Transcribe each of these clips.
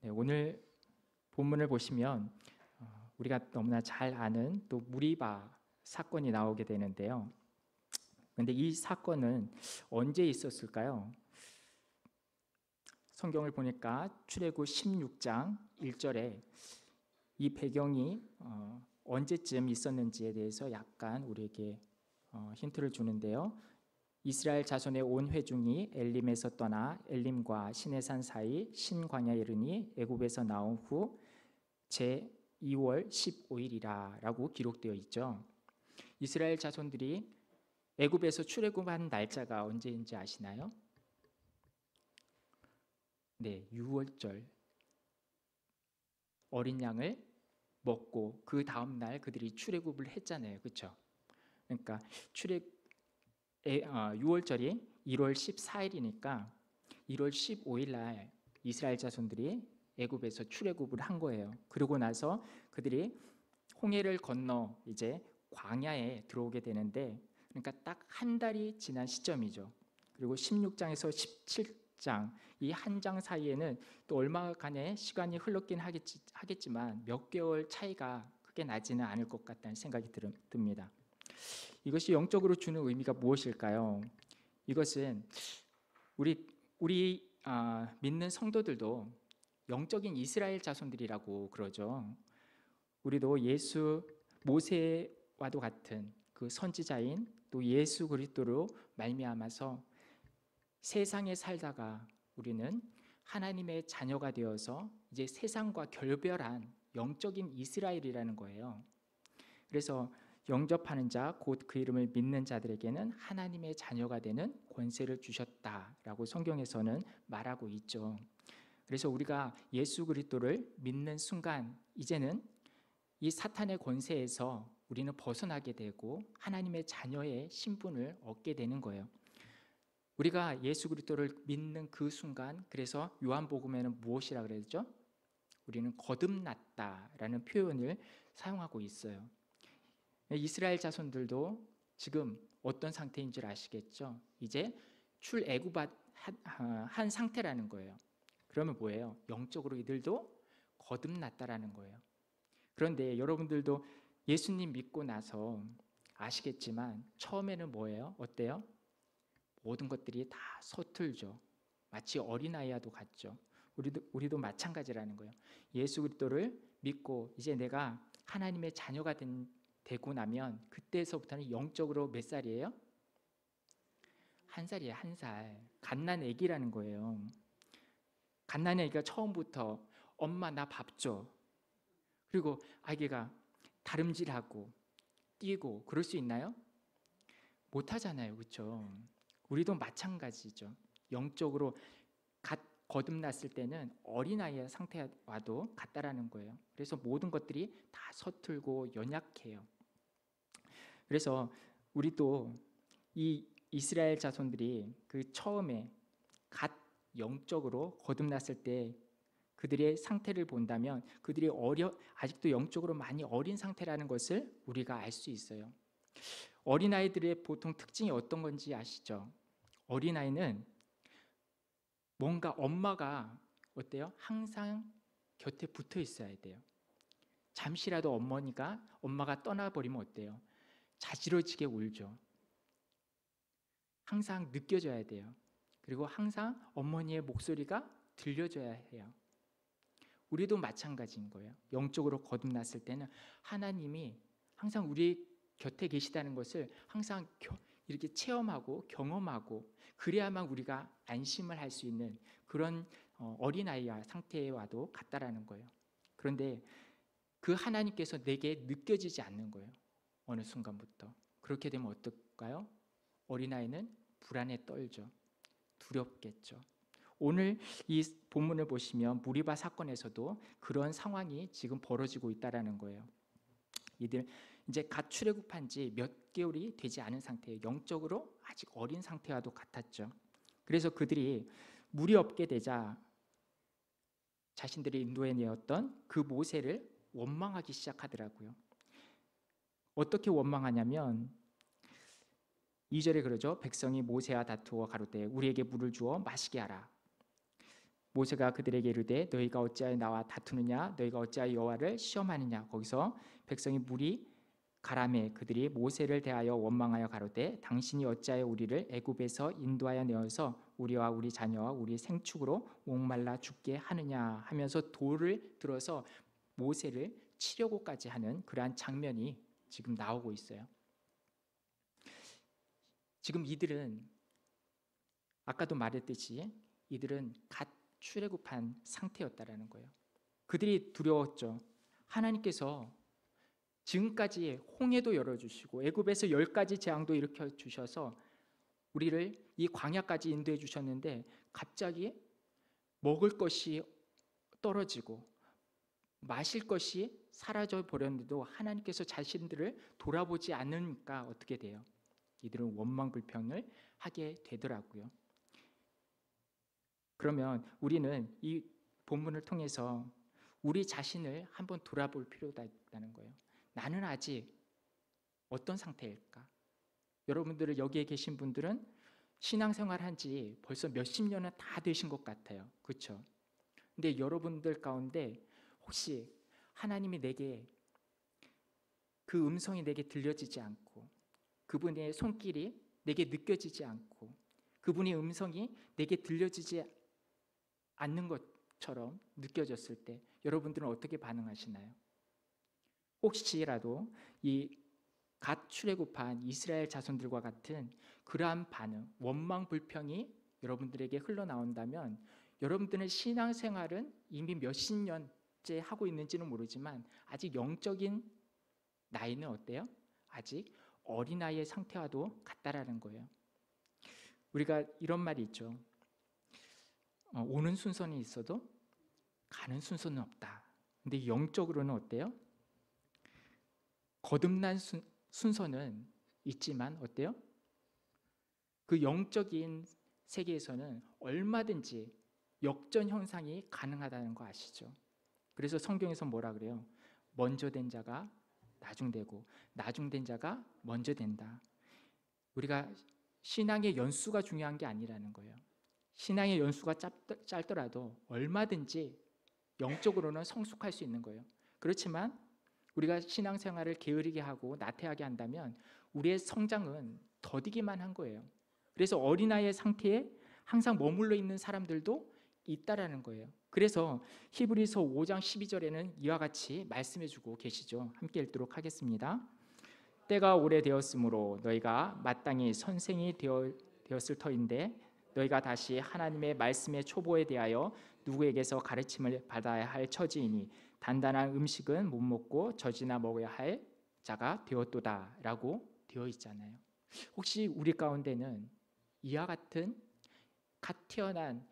네, 오늘 본문을 보시면 우리가 너무나 잘 아는 또 무리바 사건이 나오게 되는데요. 그런데 이 사건은 언제 있었을까요? 성경을 보니까 출애굽 16장 1절에 이 배경이 언제쯤 있었는지에 대해서 약간 우리에게 힌트를 주는데요. 이스라엘 자손의 온 회중이 엘림에서 떠나 엘림과 시내산 사이 신광야에 이르니 애굽에서 나온 후 제 2월 15일이라 라고 기록되어 있죠. 이스라엘 자손들이 애굽에서 출애굽한 날짜가 언제인지 아시나요? 네, 6월절 어린 양을 먹고 그 다음 날 그들이 출애굽을 했잖아요. 그렇죠? 그러니까 6월절이 1월 14일이니까 1월 15일 날 이스라엘 자손들이 애굽에서 출애굽을 한 거예요. 그러고 나서 그들이 홍해를 건너 이제 광야에 들어오게 되는데, 그러니까 딱 한 달이 지난 시점이죠. 그리고 16장에서 17장 이 한 장 사이에는 또 얼마간의 시간이 흘렀긴 하겠지만 몇 개월 차이가 크게 나지는 않을 것 같다는 생각이 듭니다. 이것이 영적으로 주는 의미가 무엇일까요? 이것은 우리 믿는 성도들도 영적인 이스라엘 자손들이라고 그러죠. 우리도 예수 모세와도 같은 그 선지자인 또 예수 그리스도로 말미암아서 세상에 살다가 우리는 하나님의 자녀가 되어서 이제 세상과 결별한 영적인 이스라엘이라는 거예요. 그래서 영접하는 자 곧 그 이름을 믿는 자들에게는 하나님의 자녀가 되는 권세를 주셨다라고 성경에서는 말하고 있죠. 그래서 우리가 예수 그리스도를 믿는 순간 이제는 이 사탄의 권세에서 우리는 벗어나게 되고 하나님의 자녀의 신분을 얻게 되는 거예요. 우리가 예수 그리스도를 믿는 그 순간, 그래서 요한복음에는 무엇이라 그랬죠? 우리는 거듭났다라는 표현을 사용하고 있어요. 이스라엘 자손들도 지금 어떤 상태인 줄 아시겠죠? 이제 출애굽한 상태라는 거예요. 그러면 뭐예요? 영적으로 이들도 거듭났다라는 거예요. 그런데 여러분들도 예수님 믿고 나서 아시겠지만 처음에는 뭐예요? 어때요? 모든 것들이 다 서툴죠. 마치 어린아이와도 같죠. 우리도 마찬가지라는 거예요. 예수 그리스도를 믿고 이제 내가 하나님의 자녀가 되고 나면 그때서부터는 영적으로 몇 살이에요? 1살이에요. 1살. 갓난 아기라는 거예요. 갓난 아기가 처음부터 엄마 나 밥 줘. 그리고 아기가 다름질하고 뛰고 그럴 수 있나요? 못하잖아요. 그렇죠? 우리도 마찬가지죠. 영적으로 거듭났을 때는 어린아이의 상태와도 같다라는 거예요. 그래서 모든 것들이 다 서툴고 연약해요. 그래서 우리도 이 이스라엘 자손들이 그 처음에 갓 영적으로 거듭났을 때 그들의 상태를 본다면 그들이 아직도 영적으로 많이 어린 상태라는 것을 우리가 알 수 있어요. 어린아이들의 보통 특징이 어떤 건지 아시죠? 어린아이는 뭔가 엄마가 어때요? 항상 곁에 붙어 있어야 돼요. 잠시라도 엄마가 떠나버리면 어때요? 자지러지게 울죠. 항상 느껴져야 돼요. 그리고 항상 어머니의 목소리가 들려줘야 해요. 우리도 마찬가지인 거예요. 영적으로 거듭났을 때는 하나님이 항상 우리 곁에 계시다는 것을 항상 이렇게 체험하고 경험하고 그래야만 우리가 안심을 할 수 있는 그런 어린아이와 상태와도 같다라는 거예요. 그런데 그 하나님께서 내게 느껴지지 않는 거예요. 어느 순간부터. 그렇게 되면 어떨까요? 어린아이는 불안에 떨죠. 두렵겠죠. 오늘 이 본문을 보시면 무리바 사건에서도 그런 상황이 지금 벌어지고 있다는 거예요. 이들 이제 갓 출애굽한 지 몇 개월이 되지 않은 상태예요. 영적으로 아직 어린 상태와도 같았죠. 그래서 그들이 물이 없게 되자 자신들이 인도해내었던 그 모세를 원망하기 시작하더라고요. 어떻게 원망하냐면 2절에 그러죠. 백성이 모세와 다투어 가로되 우리에게 물을 주어 마시게 하라. 모세가 그들에게 이르되 너희가 어찌하여 나와 다투느냐 너희가 어찌하여 여호와를 시험하느냐. 거기서 백성이 물이 가라매 그들이 모세를 대하여 원망하여 가로되 당신이 어찌하여 우리를 애굽에서 인도하여 내어서 우리와 우리 자녀와 우리 생축으로 목말라 죽게 하느냐 하면서 돌을 들어서 모세를 치려고까지 하는 그러한 장면이 지금 나오고 있어요. 지금 이들은 아까도 말했듯이 이들은 갓 출애굽한 상태였다라는 거예요. 그들이 두려웠죠. 하나님께서 지금까지 홍해도 열어주시고 애굽에서 10가지 재앙도 일으켜 주셔서 우리를 이 광야까지 인도해 주셨는데 갑자기 먹을 것이 떨어지고 마실 것이 사라져 버렸는데도 하나님께서 자신들을 돌아보지 않으니까 어떻게 돼요? 이들은 원망불평을 하게 되더라고요. 그러면 우리는 이 본문을 통해서 우리 자신을 한번 돌아볼 필요가 있다는 거예요. 나는 아직 어떤 상태일까? 여러분들은 여기에 계신 분들은 신앙생활 한지 벌써 몇십 년은 다 되신 것 같아요. 그렇죠? 근데 여러분들 가운데 혹시 하나님이 내게 그 음성이 내게 들려지지 않고 그분의 손길이 내게 느껴지지 않고 그분의 음성이 내게 들려지지 않는 것처럼 느껴졌을 때 여러분들은 어떻게 반응하시나요? 혹시라도 이 갓 출애굽한 이스라엘 자손들과 같은 그러한 반응, 원망 불평이 여러분들에게 흘러나온다면 여러분들의 신앙생활은 이미 몇십 년째 하고 있는지는 모르지만 아직 영적인 나이는 어때요? 아직 어린아이의 상태와도 같다라는 거예요. 우리가 이런 말이 있죠. 오는 순서는 있어도 가는 순서는 없다. 근데 영적으로는 어때요? 거듭난 순서는 있지만 어때요? 그 영적인 세계에서는 얼마든지 역전 현상이 가능하다는 거 아시죠? 그래서 성경에서 뭐라 그래요? 먼저 된 자가 나중되고 나중된 자가 먼저 된다. 우리가 신앙의 연수가 중요한 게 아니라는 거예요. 신앙의 연수가 짧더라도 얼마든지 영적으로는 성숙할 수 있는 거예요. 그렇지만 우리가 신앙생활을 게으르게 하고 나태하게 한다면 우리의 성장은 더디기만 한 거예요. 그래서 어린아이의 상태에 항상 머물러 있는 사람들도 있다라는 거예요. 그래서 히브리서 5장 12절에는 이와 같이 말씀해 주고 계시죠. 함께 읽도록 하겠습니다. 때가 오래되었으므로 너희가 마땅히 선생이 되었을 터인데 너희가 다시 하나님의 말씀의 초보에 대하여 누구에게서 가르침을 받아야 할 처지이니 단단한 음식은 못 먹고 젖이나 먹어야 할 자가 되었도다 라고 되어 있잖아요. 혹시 우리 가운데는 이와 같은 갓 태어난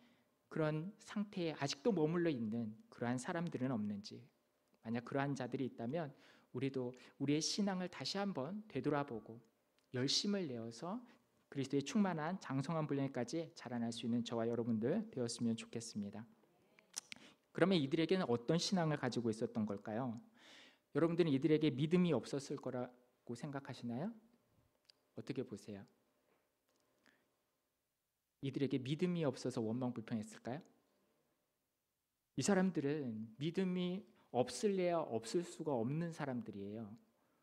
그런 상태에 아직도 머물러 있는 그러한 사람들은 없는지, 만약 그러한 자들이 있다면 우리도 우리의 신앙을 다시 한번 되돌아보고 열심을 내어서 그리스도의 충만한 장성한 분량까지 자라날 수 있는 저와 여러분들 되었으면 좋겠습니다. 그러면 이들에게는 어떤 신앙을 가지고 있었던 걸까요? 여러분들은 이들에게 믿음이 없었을 거라고 생각하시나요? 어떻게 보세요? 이들에게 믿음이 없어서 원망불평했을까요? 이 사람들은 믿음이 없을래야 없을 수가 없는 사람들이에요.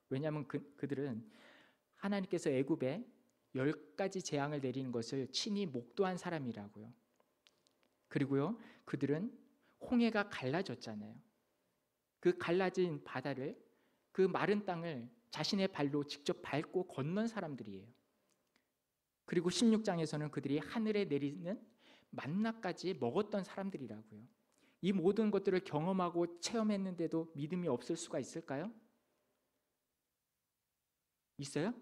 왜냐하면 그들은 하나님께서 애굽에 10가지 재앙을 내리는 것을 친히 목도한 사람이라고요. 그리고요, 그들은 홍해가 갈라졌잖아요. 그 갈라진 바다를, 그 마른 땅을 자신의 발로 직접 밟고 건넌 사람들이에요. 그리고 16장에서는 그들이 하늘에 내리는 만나까지 먹었던 사람들이라고요. 이 모든 것들을 경험하고 체험했는데도 믿음이 없을 수가 있을까요? 있어요?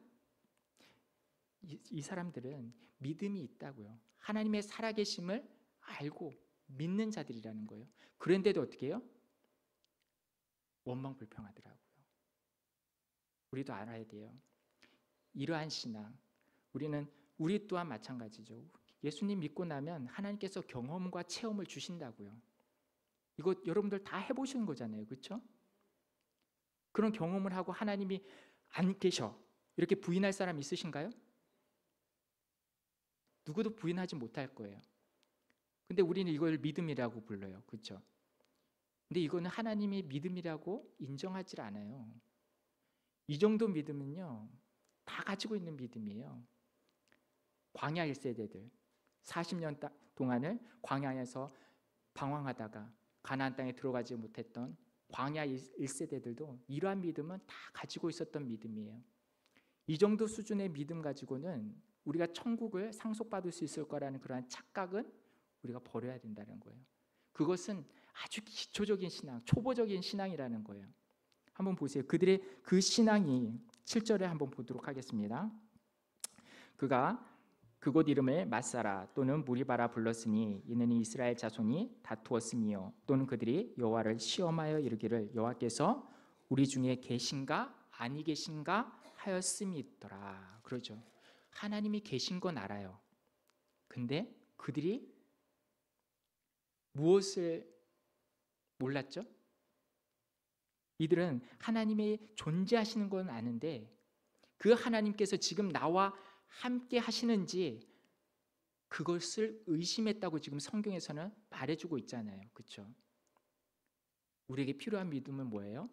이 사람들은 믿음이 있다고요. 하나님의 살아계심을 알고 믿는 자들이라는 거예요. 그런데도 어떻게 해요? 원망불평하더라고요. 우리도 알아야 돼요. 이러한 신앙, 우리 또한 마찬가지죠. 예수님 믿고 나면 하나님께서 경험과 체험을 주신다고요. 이거 여러분들 다 해보신 거잖아요. 그렇죠? 그런 경험을 하고 하나님이 안 계셔 이렇게 부인할 사람 있으신가요? 누구도 부인하지 못할 거예요. 근데 우리는 이걸 믿음이라고 불러요. 그렇죠? 근데 이거는 하나님의 믿음이라고 인정하지 않아요. 이 정도 믿음은요, 다 가지고 있는 믿음이에요. 광야 1세대들 40년 동안을 광야에서 방황하다가 가나안 땅에 들어가지 못했던 광야 1세대들도 이러한 믿음은 다 가지고 있었던 믿음이에요. 이 정도 수준의 믿음 가지고는 우리가 천국을 상속받을 수 있을 거라는 그러한 착각은 우리가 버려야 된다는 거예요. 그것은 아주 기초적인 신앙, 초보적인 신앙이라는 거예요. 한번 보세요. 그들의 그 신앙이 7절에 한번 보도록 하겠습니다. 그가 그곳 이름을 마사라 또는 무리바라 불렀으니 이는 이스라엘 자손이 다투었음이요 또는 그들이 여호와를 시험하여 이르기를 여호와께서 우리 중에 계신가 아니 계신가 하였음이 있더라. 그러죠. 하나님이 계신 건 알아요. 근데 그들이 무엇을 몰랐죠? 이들은 하나님이 존재하시는 건 아는데 그 하나님께서 지금 나와 함께 하시는지 그것을 의심했다고 지금 성경에서는 말해주고 있잖아요. 그렇죠? 우리에게 필요한 믿음은 뭐예요?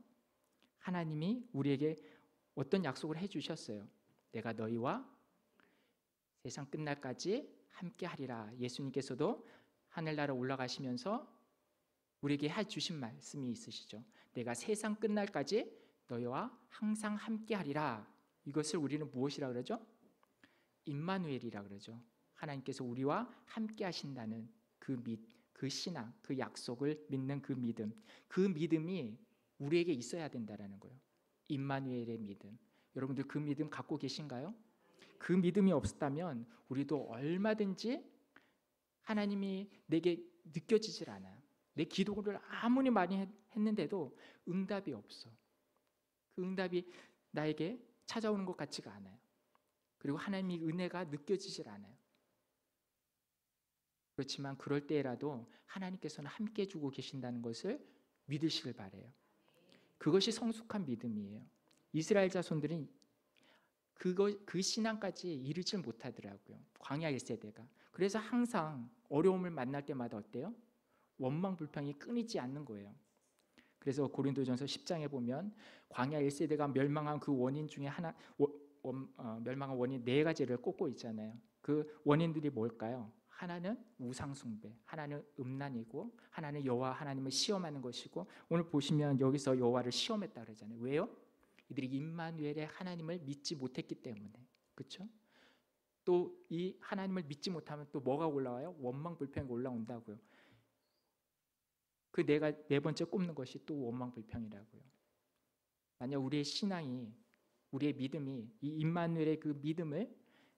하나님이 우리에게 어떤 약속을 해주셨어요. 내가 너희와 세상 끝날까지 함께 하리라. 예수님께서도 하늘나라 올라가시면서 우리에게 해주신 말씀이 있으시죠. 내가 세상 끝날까지 너희와 항상 함께 하리라. 이것을 우리는 무엇이라 그러죠? 임마누엘이라 그러죠. 하나님께서 우리와 함께 하신다는 그 신앙, 그 약속을 믿는 그 믿음, 그 믿음이 우리에게 있어야 된다는 거예요. 임마누엘의 믿음. 여러분들 그 믿음 갖고 계신가요? 그 믿음이 없었다면 우리도 얼마든지 하나님이 내게 느껴지질 않아요. 내 기도를 아무리 많이 했는데도 응답이 없어. 그 응답이 나에게 찾아오는 것 같지가 않아요. 그리고 하나님의 은혜가 느껴지질 않아요. 그렇지만 그럴 때라도 하나님께서는 함께 해주고 계신다는 것을 믿으시길 바라요. 그것이 성숙한 믿음이에요. 이스라엘 자손들은 그 신앙까지 이르지 못하더라고요. 광야 1세대가. 그래서 항상 어려움을 만날 때마다 어때요? 원망 불평이 끊이지 않는 거예요. 그래서 고린도전서 10장에 보면 광야 1세대가 멸망한 그 원인 중에 하나 멸망한 원인 4가지를 꼽고 있잖아요. 그 원인들이 뭘까요? 하나는 우상 숭배, 하나는 음란이고, 하나는 여호와 하나님을 시험하는 것이고, 오늘 보시면 여기서 여호와를 시험했다 그러잖아요. 왜요? 이들이 임마누엘의 하나님을 믿지 못했기 때문에. 그렇죠? 또 이 하나님을 믿지 못하면 또 뭐가 올라와요? 원망 불평이 올라온다고요. 그 네 번째 꼽는 것이 또 원망 불평이라고요. 만약 우리의 신앙이, 우리의 믿음이 이 임마누엘의 그 믿음을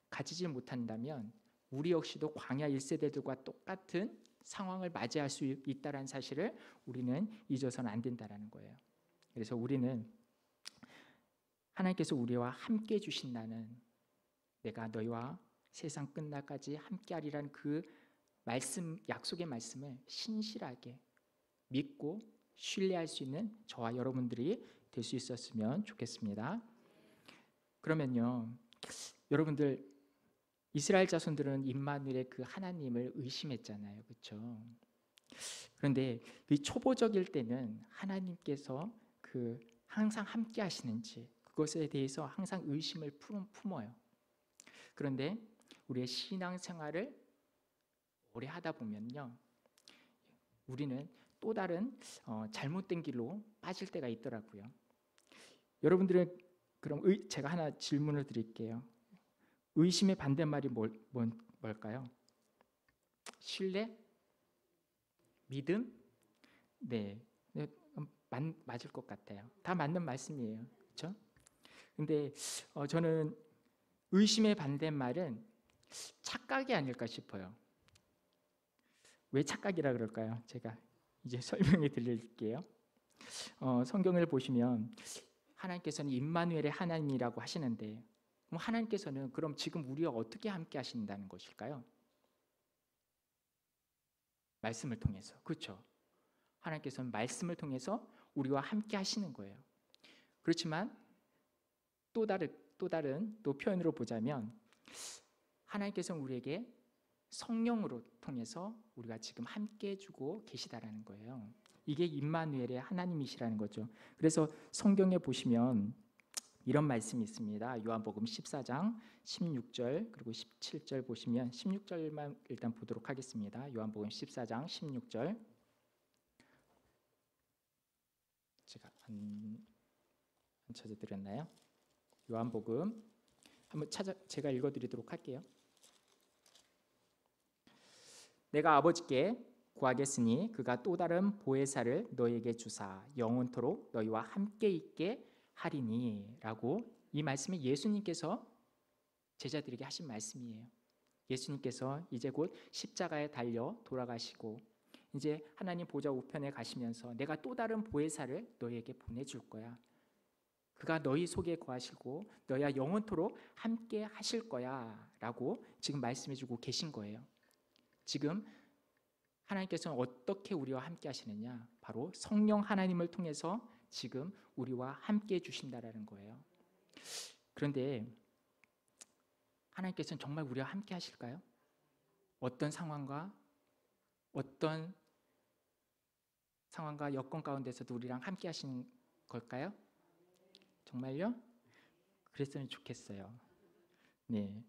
가지지 못한다면 우리 역시도 광야 1세대들과 똑같은 상황을 맞이할 수 있다는 사실을 우리는 잊어서는 안 된다는 거예요. 그래서 우리는 하나님께서 우리와 함께 해주신다는, 내가 너희와 세상 끝날까지 함께하리라는 그 말씀, 약속의 말씀을 신실하게 믿고 신뢰할 수 있는 저와 여러분들이 될 수 있었으면 좋겠습니다. 그러면요, 여러분들 이스라엘 자손들은 임마누엘의 그 하나님을 의심했잖아요. 그렇죠? 그런데 그 초보적일 때는 하나님께서 그 항상 함께 하시는지 그것에 대해서 항상 의심을 품어요. 그런데 우리의 신앙생활을 오래 하다 보면요, 우리는 또 다른 잘못된 길로 빠질 때가 있더라고요. 여러분들은 그럼 제가 하나 질문을 드릴게요. 의심의 반대말이 뭘까요? 신뢰? 믿음? 네, 맞을 것 같아요. 다 맞는 말씀이에요. 그렇죠? 근데 저는 의심의 반대말은 착각이 아닐까 싶어요. 왜 착각이라 그럴까요? 제가 이제 설명해 드릴게요. 성경을 보시면 하나님께서는 임마누엘의 하나님이라고 하시는데, 그럼 하나님께서는 그럼 지금 우리와 어떻게 함께 하신다는 것일까요? 말씀을 통해서. 그렇죠? 하나님께서는 말씀을 통해서 우리와 함께 하시는 거예요. 그렇지만 또 다른 표현으로 보자면 하나님께서는 우리에게 성령으로 통해서 우리가 지금 함께 해주고 계시다라는 거예요. 이게 임마누엘의 하나님이시라는 거죠. 그래서 성경에 보시면 이런 말씀이 있습니다. 요한복음 14장 16절 그리고 17절 보시면 16절만 일단 보도록 하겠습니다. 요한복음 14장 16절. 제가 안 찾아드렸나요? 요한복음 한번 제가 읽어드리도록 할게요. 내가 아버지께 구하겠으니 그가 또 다른 보혜사를 너희에게 주사 영원토록 너희와 함께 있게 하리니 라고, 이 말씀이 예수님께서 제자들에게 하신 말씀이에요. 예수님께서 이제 곧 십자가에 달려 돌아가시고 이제 하나님 보좌 우편에 가시면서 내가 또 다른 보혜사를 너희에게 보내줄 거야. 그가 너희 속에 거하시고 너희와 영원토록 함께 하실 거야 라고 지금 말씀해 주고 계신 거예요. 지금 하나님께서는 어떻게 우리와 함께 하시느냐? 바로 성령 하나님을 통해서 지금 우리와 함께 해주신다라는 거예요. 그런데 하나님께서는 정말 우리와 함께 하실까요? 어떤 상황과 여건 가운데서도 우리랑 함께 하시는 걸까요? 정말요? 그랬으면 좋겠어요. 네.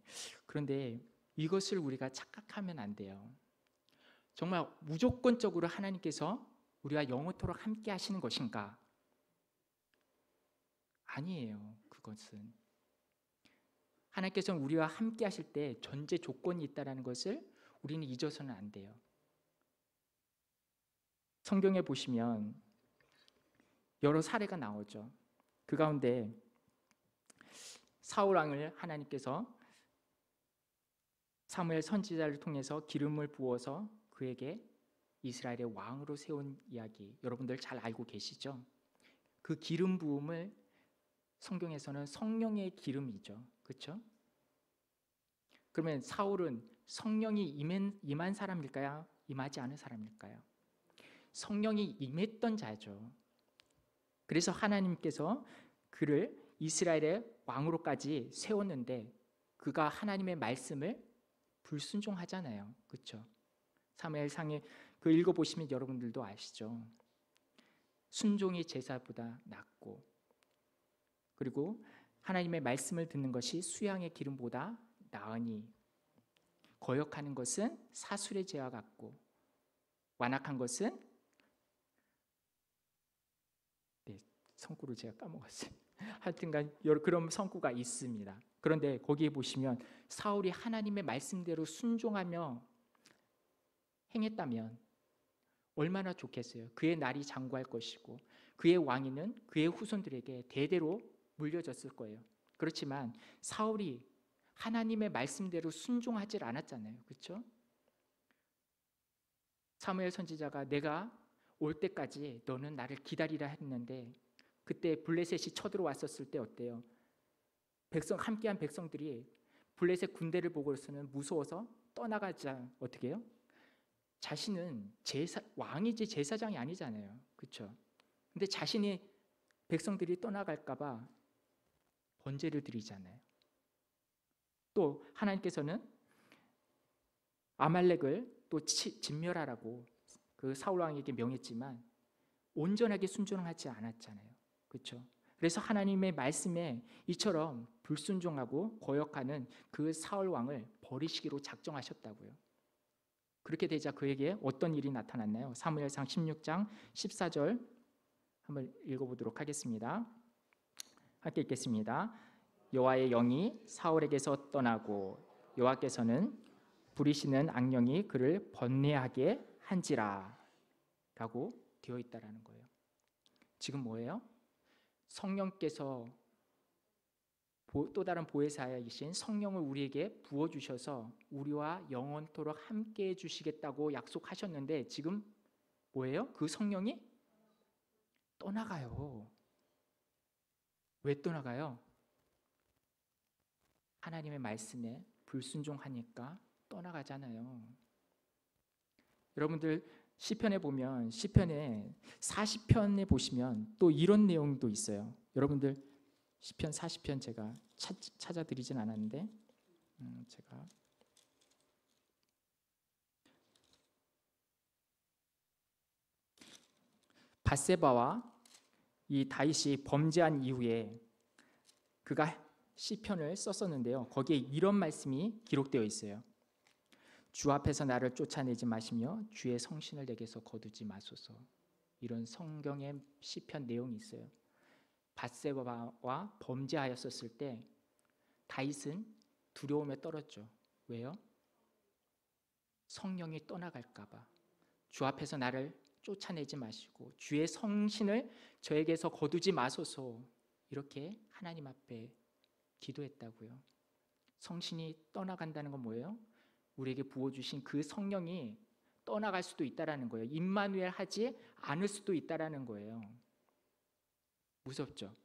그런데 이것을 우리가 착각하면 안 돼요. 정말 무조건적으로 하나님께서 우리와 영원토록 함께 하시는 것인가? 아니에요. 그것은 하나님께서는 우리와 함께 하실 때 전제 조건이 있다는 것을 우리는 잊어서는 안 돼요. 성경에 보시면 여러 사례가 나오죠. 그 가운데 사울 왕을 하나님께서 사무엘 선지자를 통해서 기름을 부어서 그에게 이스라엘의 왕으로 세운 이야기, 여러분들 잘 알고 계시죠? 그 기름 부음을 성경에서는 성령의 기름이죠. 그렇죠? 그러면 사울은 성령이 임한 사람일까요? 임하지 않은 사람일까요? 성령이 임했던 자죠. 그래서 하나님께서 그를 이스라엘의 왕으로까지 세웠는데 그가 하나님의 말씀을 불순종하잖아요. 그렇죠? 사무엘상에 그 읽어보시면 여러분들도 아시죠? 순종이 제사보다 낫고, 그리고 하나님의 말씀을 듣는 것이 수양의 기름보다 나으니 거역하는 것은 사술의 죄와 같고 완악한 것은 성구를 제가 까먹었어요. 하여튼간 그런 성구가 있습니다. 그런데 거기에 보시면 사울이 하나님의 말씀대로 순종하며 행했다면 얼마나 좋겠어요. 그의 날이 장구할 것이고 그의 왕위는 그의 후손들에게 대대로 물려졌을 거예요. 그렇지만 사울이 하나님의 말씀대로 순종하지 않았잖아요. 그렇죠? 사무엘 선지자가 내가 올 때까지 너는 나를 기다리라 했는데 그때 블레셋이 쳐들어왔었을 때 어때요? 함께한 백성들이 블레셋 군대를 보고서는 무서워서 떠나가자 어떻게 해요? 자신은 왕이지 제사장이 아니잖아요. 그렇죠? 근데 자신이 백성들이 떠나갈까 봐 번제를 드리잖아요. 또 하나님께서는 아말렉을 또 진멸하라고 그 사울 왕에게 명했지만 온전하게 순종하지 않았잖아요. 그렇죠? 그래서 하나님의 말씀에 이처럼 불순종하고 거역하는 그 사울 왕을 버리시기로 작정하셨다고요. 그렇게 되자 그에게 어떤 일이 나타났나요? 사무엘상 16장 14절 한번 읽어보도록 하겠습니다. 함께 읽겠습니다. 여호와의 영이 사울에게서 떠나고 여호와께서는 부리시는 악령이 그를 번뇌하게 한지라 라고 되어 있다라는 거예요. 지금 뭐예요? 성령께서 또 다른 보혜사이신 성령을 우리에게 부어주셔서 우리와 영원토록 함께 해주시겠다고 약속하셨는데 지금 뭐예요? 그 성령이 떠나가요. 왜 떠나가요? 하나님의 말씀에 불순종하니까 떠나가잖아요. 여러분들 시편에 보면 시편에 40편에 보시면 또 이런 내용도 있어요. 여러분들 시편 40편 제가 찾아드리진 않았는데 제가 밧세바와 이 다윗이 범죄한 이후에 그가 시편을 썼었는데요. 거기에 이런 말씀이 기록되어 있어요. 주 앞에서 나를 쫓아내지 마시며 주의 성신을 내게서 거두지 마소서. 이런 성경의 시편 내용이 있어요. 밧세바와 범죄하였었을 때 다윗은 두려움에 떨었죠. 왜요? 성령이 떠나갈까 봐. 주 앞에서 나를 쫓아내지 마시고 주의 성신을 저에게서 거두지 마소서. 이렇게 하나님 앞에 기도했다고요. 성신이 떠나간다는 건 뭐예요? 우리에게 부어주신 그 성령이 떠나갈 수도 있다라는 거예요. 임마누엘 하지 않을 수도 있다라는 거예요. 무섭죠?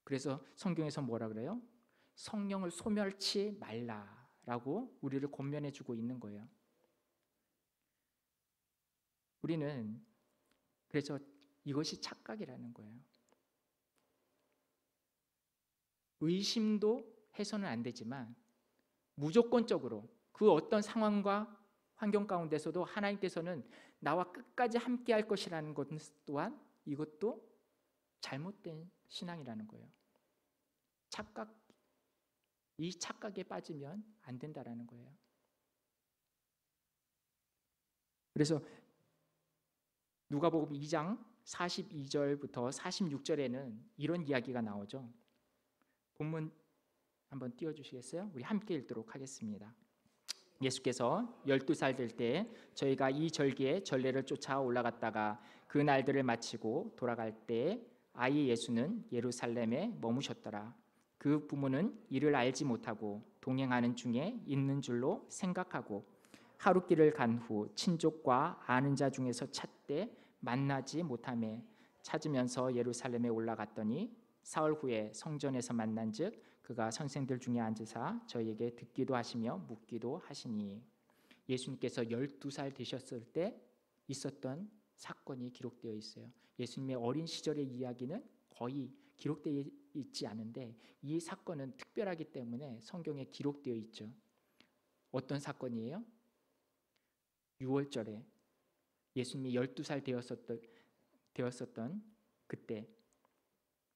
그래서 성경에서 뭐라 그래요? 성령을 소멸치 말라라고 우리를 권면해 주고 있는 거예요. 우리는 그래서 이것이 착각이라는 거예요. 의심도 해서는 안 되지만 무조건적으로 그 어떤 상황과 환경 가운데서도 하나님께서는 나와 끝까지 함께 할 것이라는 것 또한 이것도 잘못된 신앙이라는 거예요. 이 착각에 빠지면 안 된다라는 거예요. 그래서 누가복음 2장 42절부터 46절에는 이런 이야기가 나오죠. 본문 한번 띄워주시겠어요? 우리 함께 읽도록 하겠습니다. 예수께서 12살 될 때 저희가 이 절기에 전례를 쫓아 올라갔다가 그 날들을 마치고 돌아갈 때 아이 예수는 예루살렘에 머무셨더라. 그 부모는 이를 알지 못하고 동행하는 중에 있는 줄로 생각하고 하룻길을 간 후 친족과 아는 자 중에서 찾되 만나지 못하매 찾으면서 예루살렘에 올라갔더니 사흘 후에 성전에서 만난즉 그가 선생들 중에 앉으사 저희에게 듣기도 하시며 묻기도 하시니. 예수님께서 12살 되셨을 때 있었던 사건이 기록되어 있어요. 예수님의 어린 시절의 이야기는 거의 기록되어 있지 않은데 이 사건은 특별하기 때문에 성경에 기록되어 있죠. 어떤 사건이에요? 6월절에 예수님이 12살 되었었던 그때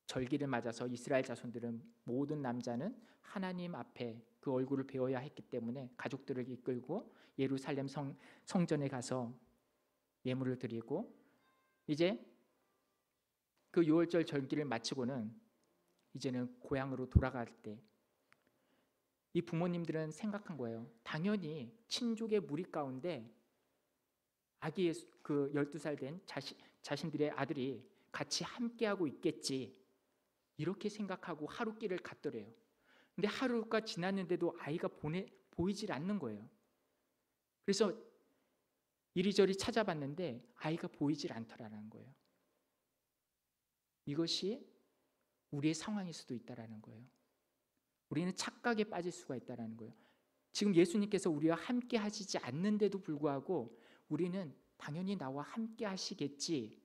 절기를 맞아서 이스라엘 자손들은 모든 남자는 하나님 앞에 그 얼굴을 배워야 했기 때문에 가족들을 이끌고 예루살렘 성전에 가서 예물을 드리고 이제 그 6월절 절기를 마치고는 이제는 고향으로 돌아갈 때 이 부모님들은 생각한 거예요. 당연히 친족의 무리 가운데 아기 예수, 그 12살 된 자신들의 아들이 같이 함께하고 있겠지 이렇게 생각하고 하룻길을 갔더래요. 근데 하루가 지났는데도 아이가 보이질 않는 거예요. 그래서 이리저리 찾아봤는데 아이가 보이질 않더라는 거예요. 이것이 우리의 상황일 수도 있다라는 거예요. 우리는 착각에 빠질 수가 있다라는 거예요. 지금 예수님께서 우리와 함께 하시지 않는데도 불구하고 우리는 당연히 나와 함께 하시겠지라고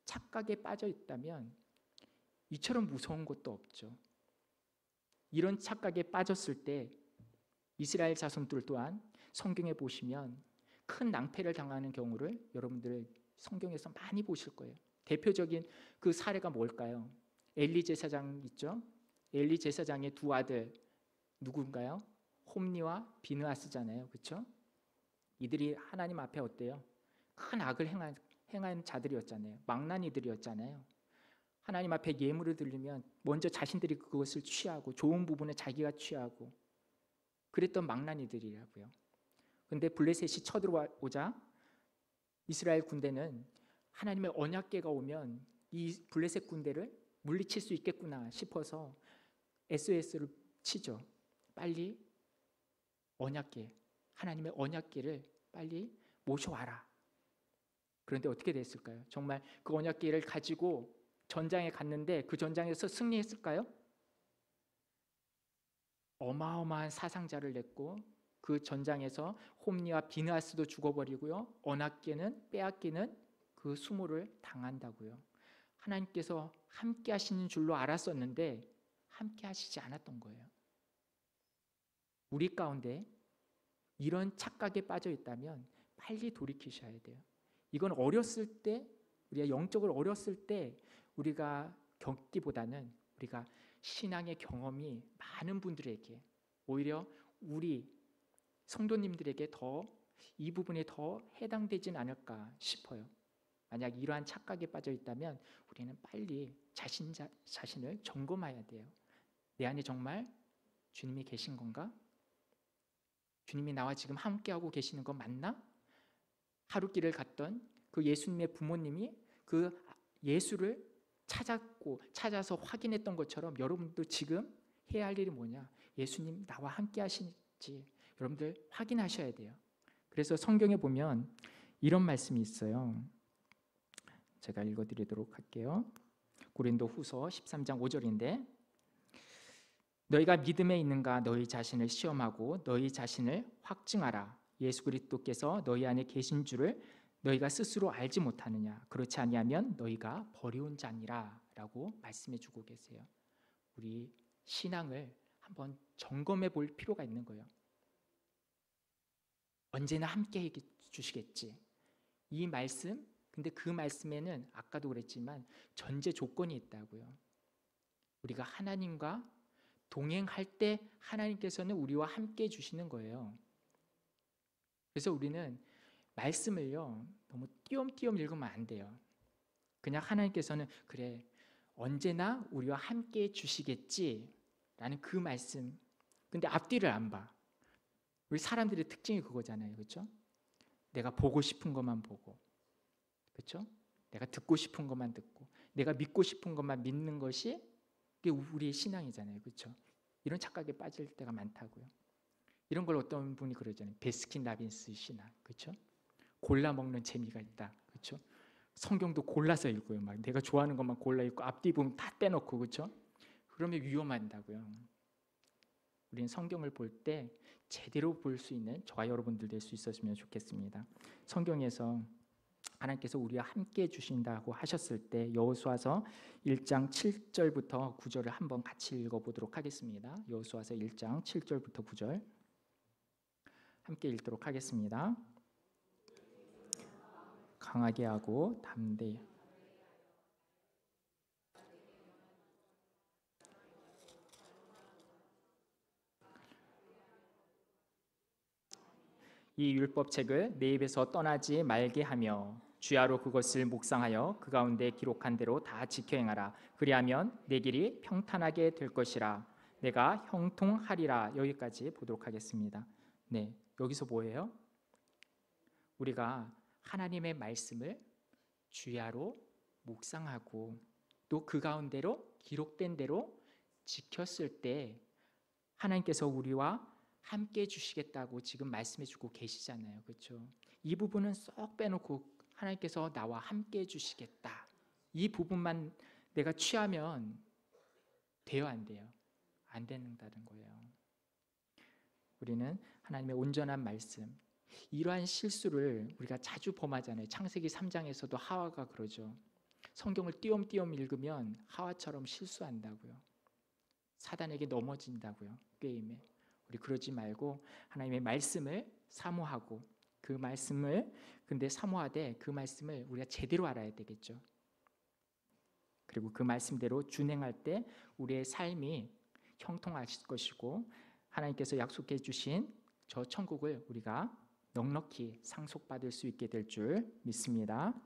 착각에 빠져 있다면 이처럼 무서운 것도 없죠. 이런 착각에 빠졌을 때 이스라엘 자손들 또한 성경에 보시면 큰 낭패를 당하는 경우를 여러분들 성경에서 많이 보실 거예요. 대표적인 그 사례가 뭘까요? 엘리 제사장 있죠? 엘리 제사장의 두 아들 누군가요? 홈리와 비느하스잖아요. 그렇죠? 이들이 하나님 앞에 어때요? 큰 악을 행한 자들이었잖아요. 망나니들이었잖아요. 하나님 앞에 예물을 드리면 먼저 자신들이 그것을 취하고 좋은 부분을 자기가 취하고 그랬던 망나니들이라고요. 그런데 블레셋이 쳐들어오자 이스라엘 군대는 하나님의 언약궤가 오면 이 블레셋 군대를 물리칠 수 있겠구나 싶어서 SOS를 치죠. 빨리 언약궤, 하나님의 언약궤를 빨리 모셔와라. 그런데 어떻게 됐을까요? 정말 그 언약궤를 가지고 전장에 갔는데 그 전장에서 승리했을까요? 어마어마한 사상자를 냈고 그 전장에서 홈리와 비느하스도 죽어버리고요. 언약궤는 빼앗기는 그 수모를 당한다고요. 하나님께서 함께 하시는 줄로 알았었는데 함께 하시지 않았던 거예요. 우리 가운데 이런 착각에 빠져 있다면 빨리 돌이키셔야 돼요. 이건 어렸을 때, 우리가 영적으로 어렸을 때 우리가 겪기보다는 우리가 신앙의 경험이 많은 분들에게, 오히려 우리 성도님들에게 더 이 부분에 더 해당되진 않을까 싶어요. 만약 이러한 착각에 빠져 있다면 우리는 빨리 자신을 점검해야 돼요. 내 안에 정말 주님이 계신 건가? 주님이 나와 지금 함께하고 계시는 건 맞나? 하루길을 갔던 그 예수님의 부모님이 그 예수를 찾아서 확인했던 것처럼 여러분도 지금 해야 할 일이 뭐냐? 예수님 나와 함께 하시는지 여러분들 확인하셔야 돼요. 그래서 성경에 보면 이런 말씀이 있어요. 제가 읽어드리도록 할게요. 고린도후서 13장 5절인데, 너희가 믿음에 있는가 너희 자신을 시험하고 너희 자신을 확증하라. 예수 그리스도께서 너희 안에 계신 줄을 너희가 스스로 알지 못하느냐? 그렇지 아니하면 너희가 버려온 자니라 라고 말씀해 주고 계세요. 우리 신앙을 한번 점검해 볼 필요가 있는 거예요. 언제나 함께 해 주시겠지. 이 말씀, 근데 그 말씀에는 아까도 그랬지만 전제 조건이 있다고요. 우리가 하나님과 동행할 때 하나님께서는 우리와 함께 해 주시는 거예요. 그래서 우리는 말씀을요 너무 띄엄띄엄 읽으면 안 돼요. 그냥 하나님께서는 그래 언제나 우리와 함께 해 주시겠지 라는 그 말씀, 근데 앞뒤를 안 봐. 우리 사람들의 특징이 그거잖아요. 그렇죠? 내가 보고 싶은 것만 보고, 그렇죠? 내가 듣고 싶은 것만 듣고, 내가 믿고 싶은 것만 믿는 것이 그게 우리의 신앙이잖아요. 그렇죠? 이런 착각에 빠질 때가 많다고요. 이런 걸 어떤 분이 그러잖아요. 베스킨라빈스 신앙. 그렇죠? 골라 먹는 재미가 있다. 그렇죠? 성경도 골라서 읽고요. 막 내가 좋아하는 것만 골라 읽고 앞뒤 부분 다 빼놓고, 그렇죠? 그러면 위험한다고요. 우리는 성경을 볼 때 제대로 볼 수 있는 저와 여러분들 될 수 있었으면 좋겠습니다. 성경에서 하나님께서 우리와 함께 해주신다고 하셨을 때 여호수아서 1장 7절부터 9절을 한번 같이 읽어보도록 하겠습니다. 여호수아서 1장 7절부터 9절 함께 읽도록 하겠습니다. 강하게 하고 담대히 이 율법책을 내 입에서 떠나지 말게 하며 주야로 그것을 묵상하여 그 가운데 기록한 대로 다 지켜 행하라. 그리하면 내 길이 평탄하게 될 것이라. 내가 형통하리라. 여기까지 보도록 하겠습니다. 네, 여기서 뭐예요? 우리가 하나님의 말씀을 주야로 묵상하고 또 그 가운데로 기록된 대로 지켰을 때 하나님께서 우리와 함께 해주시겠다고 지금 말씀해 주고 계시잖아요. 그렇죠? 이 부분은 쏙 빼놓고 하나님께서 나와 함께 해주시겠다, 이 부분만 내가 취하면 돼요, 안 돼요? 안 된다는 거예요. 우리는 하나님의 온전한 말씀, 이러한 실수를 우리가 자주 범하잖아요. 창세기 3장에서도 하와가 그러죠. 성경을 띄엄띄엄 읽으면 하와처럼 실수한다고요. 사단에게 넘어진다고요. 게임에. 우리 그러지 말고 하나님의 말씀을 사모하고 그 말씀을 근데 사모하되 그 말씀을 우리가 제대로 알아야 되겠죠. 그리고 그 말씀대로 준행할 때 우리의 삶이 형통하실 것이고 하나님께서 약속해 주신 저 천국을 우리가 넉넉히 상속받을 수 있게 될 줄 믿습니다.